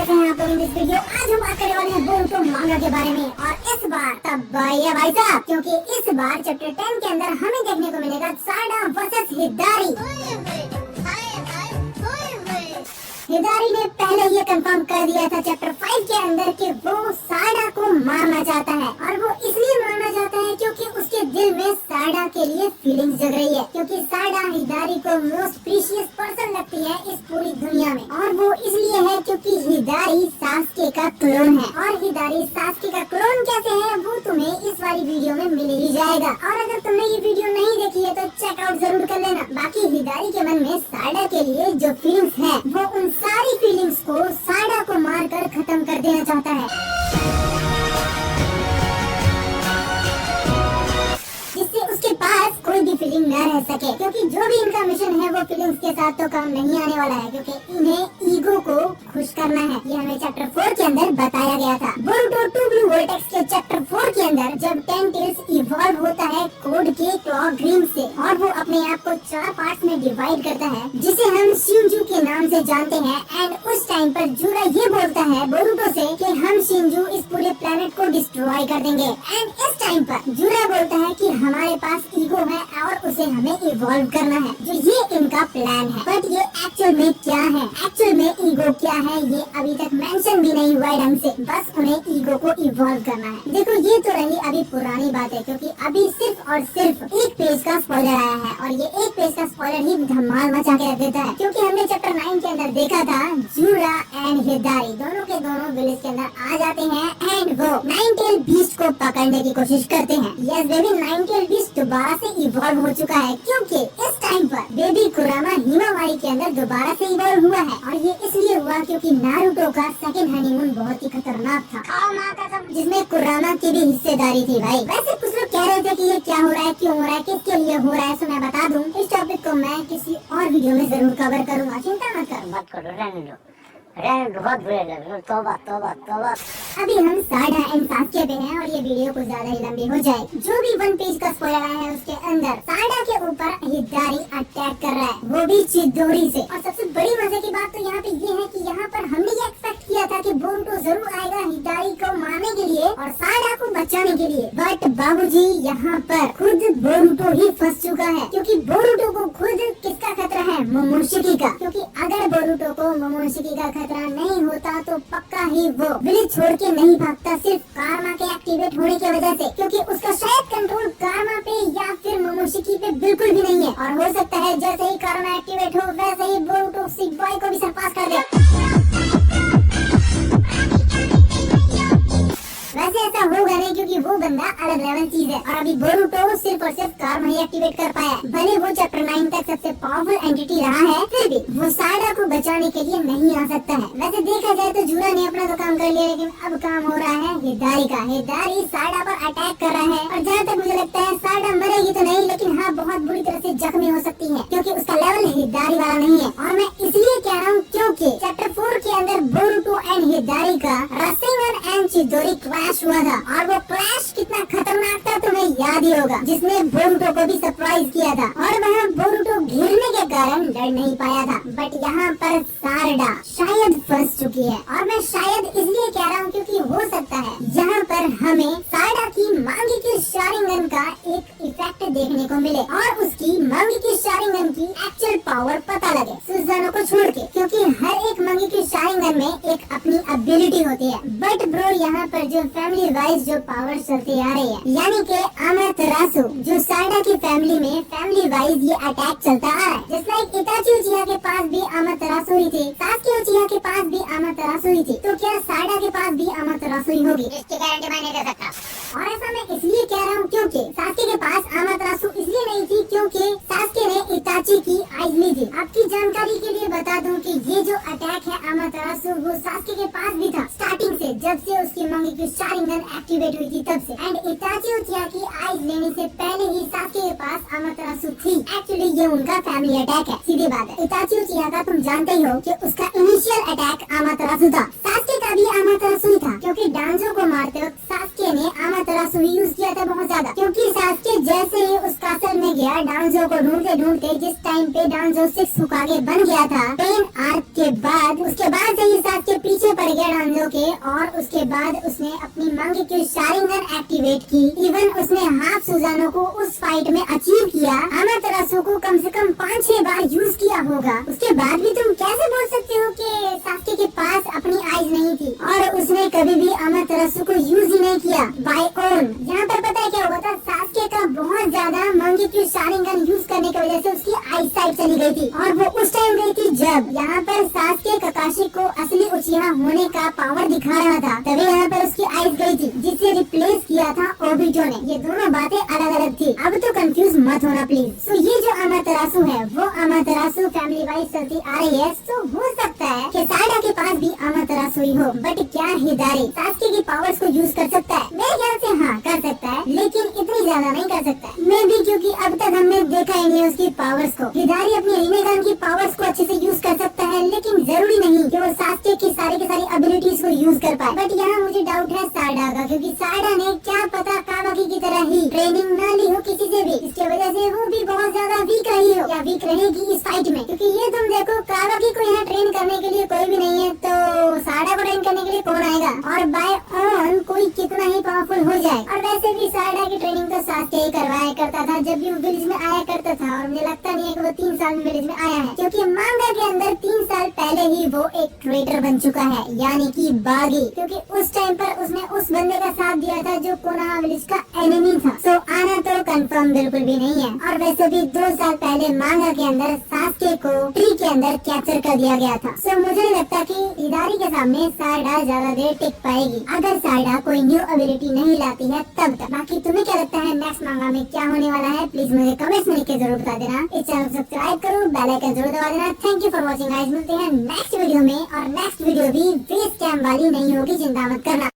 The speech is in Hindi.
कैसे हैं आप लोग इन इस वीडियो। आज हम बात करने वाले हैं बोरुतो मांगा के बारे में, और इस बार तब भाई है भाई साहब, क्योंकि इस बार चैप्टर 10 के अंदर हमें देखने को मिलेगा साडा वर्सेस हिदारी। हिदारी ने पहले ये कंफर्म कर दिया था चैप्टर 5 के अंदर कि वो साडा को मारना चाहता है, और वो इसलिए मारना चाहता है क्योंकि उसके दिल में साडा के लिए फीलिंग्स जग रही है, क्योंकि साडा हिदारी को मोस्ट प्रीशियस पर्सन लगती है इस पूरी दुनिया में। और वो इसलिए है क्योंकि हिदारी सास्के का क्लोन है, और हिदारी सास्के का क्लोन कैसे है वो तुम्हें इस वाली वीडियो में मिल ही जाएगा। और अगर तुमने ये वीडियो नहीं देखी है तो चेकआउट जरूर कर लेना। बाकी हिदारी के मन में साडा के लिए जो फीलिंग्स है वो उन सारी फीलिंग्स को साडा को मारकर खत्म कर देना चाहता है, जिससे उसके पास कोई भी फीलिंग न रह सके। क्योंकि जो भी इनका मिशन है वो फीलिंग्स के साथ तो काम नहीं आने वाला है, क्योंकि इन्हें ईगो को खुश करना है। ये हमें चैप्टर 4 के अंदर बताया गया था। बोरुतो 2 ब्लू वर्टेक्स के चैप्टर 4 के अंदर जब 10 टेल्स इवॉल्व होता है कोड के क्लॉक ड्रीम से, और वो अपने आप को 4 पार्ट्स में डिवाइड करता है, जिसे हम शिनजू के नाम से जानते हैं। एंड उस टाइम पर जूरा ये बोलता है बोरुतो से कि हम शिनजू इस पूरे प्लेनेट को डिस्ट्रॉय कर देंगे। एंड इस टाइम पर जूरा बोलता है कि हमारे पास ईगो है और उसे हमें इवॉल्व करना है, जो ये इनका प्लान है। बट ये एक्चुअल में क्या है, एक्चुअल में ईगो क्या है, ये अभी तक मेंशन भी नहीं हुआ है ढंग से। बस उन्हें ईगो को इवॉल्व करना है। देखो ये तो रही अभी पुरानी बात है, क्योंकि अभी सिर्फ और सिर्फ एक पेज का स्पॉइलर आया है, और ये एक पेज का स्पॉइलर ही धमाल मचा के रख देता है। क्योंकि हमने चैप्टर 9 के अंदर देखा था जूरा एंड हिदारी दोनों के दोनों विलेज के अंदर आ जाते हैं, एंड वो नाइन टेल बीस्ट को पकड़ने की कोशिश करते हैं। Yes baby, nine tail beast दोबारा से इवॉल्व हो चुका है, क्योंकि इस टाइम पर बेबी कुरामा हिमावारी के अंदर दोबारा से इवॉल्व हुआ है। और ये इसलिए हुआ क्योंकि नारुतो का सेकंड हनीमून बहुत ही खतरनाक था, जिसमें कुरामा की भी हिस्सेदारी थी। भाई वैसे कुछ लोग कह रहे थे कि ये क्या हो रहा है, क्यों हो रहा है, किसके लिए हो रहा है, तो मैं बता दूं इस टॉपिक को मैं किसी और वीडियो में जरूर कवर करूंगा, चिंता मत करो, रहने दो। बहुत बुरे लग रहे, तौबा तौबा तौबा। अभी हम साडा एंड सास्के पे हैं, और ये वीडियो कुछ ज्यादा ही लंबी हो जाए। जो भी 1 पेज का स्पॉइलर आया है उसके अंदर साडा के ऊपर हिदारी अटैक कर रहा है, वो भी चिदोरी से। और सबसे बड़ी मजे की बात तो यहाँ पे ये है कि यहाँ पर हमने ये एक्सपेक्ट किया था कि बोरुतो जरूर आएगा हिदारी को मारने के लिए और साडा को बचाने के लिए। बट बाबूजी यहाँ पर खुद बोरुतो ही फंस चुका है, क्योंकि बोरुतो को खुद किसका खतरा है, मोमोशिकी का। क्योंकि अगर बोरुतो को मोमोशिकी का खतरा नहीं होता तो पक्का ही वो विलेज छोड़ के नहीं भागता, सिर्फ कारमा के एक्टिवेट होने की वजह से। क्योंकि उसका शायद कंट्रोल कारमा पे या फिर मोमोशिकी पे बिल्कुल भी नहीं है, और हो सकता है जैसे ही कारमा एक्टिवेट हो वैसे ही बोरुतो सिक बॉय को भी सरपास कर दे। वैसे ऐसा होगा नहीं, क्योंकि वो बंदा अलग लेवल चीज है, और अभी बोरुतो सिर्फ और सिर्फ कारमा ही एक्टिवेट कर पाया। भले वो चैप्टर 9 तक सबसे पावरफुल एंटिटी रहा है, फिर भी वो साडा को बचाने के लिए नहीं आ सकता है। वैसे देखा जाए तो जूरा ने अपना तो काम कर लिया, लेकिन अब काम हो रहा है हिदारी का। हिदारी साडा पर अटैक कर रहा है, और जहाँ तक मुझे लगता है साडा मरेगी तो नहीं, लेकिन हाँ बहुत बुरी तरह से जख्मी हो सकती है, क्योंकि उसका लेवल हिदारी वाला नहीं है। और मैं इसलिए कह रहा हूँ क्योंकि चैप्टर 4 के अंदर बोरुतो एंड हिदारी का रासेंगन एंड चिदोरी क्लैश हुआ था, और वो क्लैश कितना खतरनाक था तुम्हें याद ही होगा, जिसने बोरुतो को भी सरप्राइज किया था। और वहाँ बोरुतो गिरने के कारण लड़ नहीं पाया था। बट यहाँ पर साडा शायद फंस चुकी है, और मैं शायद इसलिए कह रहा हूँ क्योंकि हो सकता है यहाँ पर हमें साडा की मांगी की शारिंगन का एक इफेक्ट देखने को मिले, और उसकी मांगी की शारिंगन की एक्चुअल पावर पता लगे सुजानो को छोड़ के। क्योंकि हर एक मांगी की शारिंगन में एक अपनी एबिलिटी होती है। बट ब्रो यहाँ पर जो फैमिली वाइज जो पावर चलती आ रही है, यानी कि अमातेरासु, जो साडा की फैमिली में फैमिली वाइज ये अटैक चलता आ रहा है। जस्ट लाइक इताची उचिहा के पास भी अमातेरासु ही थी, सास्के उचिहा के पास भी अमातेरासु ही थी, तो क्या साडा के पास भी अमातेरासु ही होगी? इसकी गारंटी मैं नहीं दे सकता। और ऐसा मैं इसलिए कह रहा हूँ क्योंकि सास्के के पास अमातेरासु इसलिए नहीं थी क्योंकि सास्के ने इताची की आइज ली थी। आपकी जानकारी के लिए बता दूं कि ये जो अटैक है अमातेरासु वो सास्के के पास भी था स्टार्टिंग से, जब से उसकी मांगी की शारिंगन एक्टिवेट हुई थी तब से। एंड इताची उचिहा की आइज लेने से पहले ही सास्के के पास अमातेरासु थी। एक्चुअली ये उनका फैमिली अटैक है, सीधी बात है। इताची उचिहा का तुम जानते ही हो कि उसका इनिशियल अटैक अमातेरासु था। सास्के का भी अमातेरासु ही था, क्योंकि डांजो को मारते वक्त सास्के ने अमातेरासु ही यूज किया था बहुत ज्यादा। क्योंकि सास्के जैसे ही उस कासल में गया डांजो को ढूंढते ढूंढते, जिस टाइम पे डांजो 6 हुकागे बन गया था 10 आर्क के बाद, उसके बाद से ही सास्के पीछे पीछे पड़ गया डांजो के और उसके बाद उसने अपनी मंगेक्यू शारिंगन एक्टिवेट की। इवन उसने हाफ सुजानो को उस फाइट में अचीव किया। अमातेरासु को कम से कम 5-6 बार यूज किया होगा। उसके बाद भी तुम कैसे बोल सकते हो कि सास्के के पास अपनी आइज नहीं थी और उसने कभी भी अमातेरासु को यूज ही नहीं किया बाय ओन। यहाँ पर पता है क्या हुआ था, सास्के का बहुत ज्यादा मंगेक्यू शारिंगन यूज करने की वजह से उसकी आई साइट चली गई थी और वो उस टाइम गई थी जब यहाँ पर सास्के ककाशी को असली उचिहा होने का पावर दिखा रहा था, तभी यहाँ पर उसकी आइज गई थी जिसे रिप्लेस किया था ओबिटो ने। ये दोनों बातें अलग अलग थी। अब तो कंफ्यूज मत होना प्लीज। सो ये जो अमातेरासु है वो अमातेरासु फैमिली वाइज चलती आ रही है। सो हो सकता है कि साइडा के पास भी अमातेरासु ही हो, बट क्या हिदारी सास्के की पावर्स को यूज कर सकता है? मेरे ख्याल से हाँ कर सकता है, लेकिन इतनी ज्यादा नहीं कर सकता है। मे भी क्योंकि अब तक हमने देखा ही नहीं उसकी पावर्स को। हिदारी अपनी रीनेगान की पावर्स को अच्छे से यूज कर सकता है, लेकिन जरूरी नहीं कि वो सास्के की सारी एबिलिटीज को यूज कर पाए। बट यहाँ मुझे डाउट है साइडा का, क्योंकि साइडा ने क्या पता कावाकी की तरह ही ट्रेनिंग न ली हो किसी से भी, इसकी वजह से वो भी बहुत ज्यादा वीक रही हो या वीक रहेगी इस फाइट में। क्योंकि ये तुम देखो कावाकी को यहाँ ट्रेन करने के लिए कोई भी नहीं है, तो साइडा को ट्रेन करने के लिए कौन आएगा? और बाय ऑन कोई कितना ही पावरफुल हो जाए। और वैसे भी साइडा की ट्रेनिंग तो सास्के ही करवाया करता था जब भी वो विलेज में आया करता था, और मुझे लगता नहीं है कि वो 3 साल में विलेज में आया है, क्योंकि मांगा के अंदर 3 साल पहले ही वो एक ट्रेटर बन चुका है, यानी कि बागी। क्योंकि उस टाइम पर उसने उस बंदे का साथ दिया था जो कोनोहा विलेज का एनिमी था। सो आना तो कंफर्म बिल्कुल भी नहीं है। और वैसे भी 2 साल पहले मांगा के अंदर सास्के को ट्री के अंदर कैप्चर कर दिया गया था। सो मुझे नहीं लगता कि हिदारी के सामने साइडा ज्यादा देर टिक पाएगी, अगर साइडा कोई न्यू एबिलिटी नहीं लाती है तब तक। बाकी तुम्हें क्या लगता है नेक्स्ट मांगा में क्या होने वाला है? प्लीज मुझे कमेंट्स में लिख के जरूर बता देना। इस चैनल को सब्सक्राइब करो, बेल आइकन जरूर दबा देना। Thank you for watching guys. मिलते हैं नेक्स्ट वीडियो में, और नेक्स्ट वीडियो भी फेस कैम वाली नहीं होगी, चिंता मत करना।